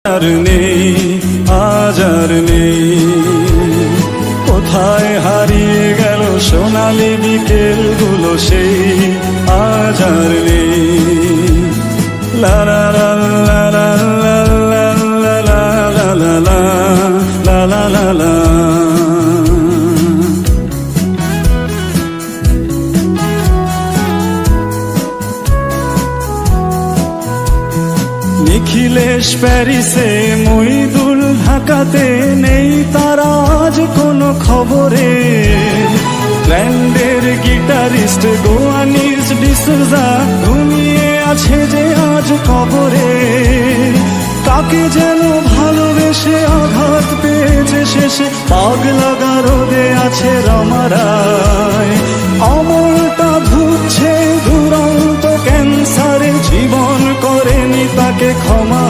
আর নেই, আজ আর নেই, কোথায় হারিয়ে গেল সোনালি বিকেলগুলো সেই আজ আর নেই। লা লা লা লা লা লা লা লা লা লা লা লা লা লা। নিখিলেশ প্যারিসে, মইদুল ঢাকাতে, নেই তারা আজ কোনো খবরে। ব্যান্ডের গিটারিস্ট গোয়ানিজ ডিসুজা ঘুমিয়ে আছে যে আজ কবরে। কাকে যেন ভালোবেসে আঘাত পেয়েছে শেষে, পাগলা গারদে আছে রমারায়। অমরটা ধুচ্ছে দুরন্ত ক্যান্সারে, জীবন করেনি তাকে ক্ষমা।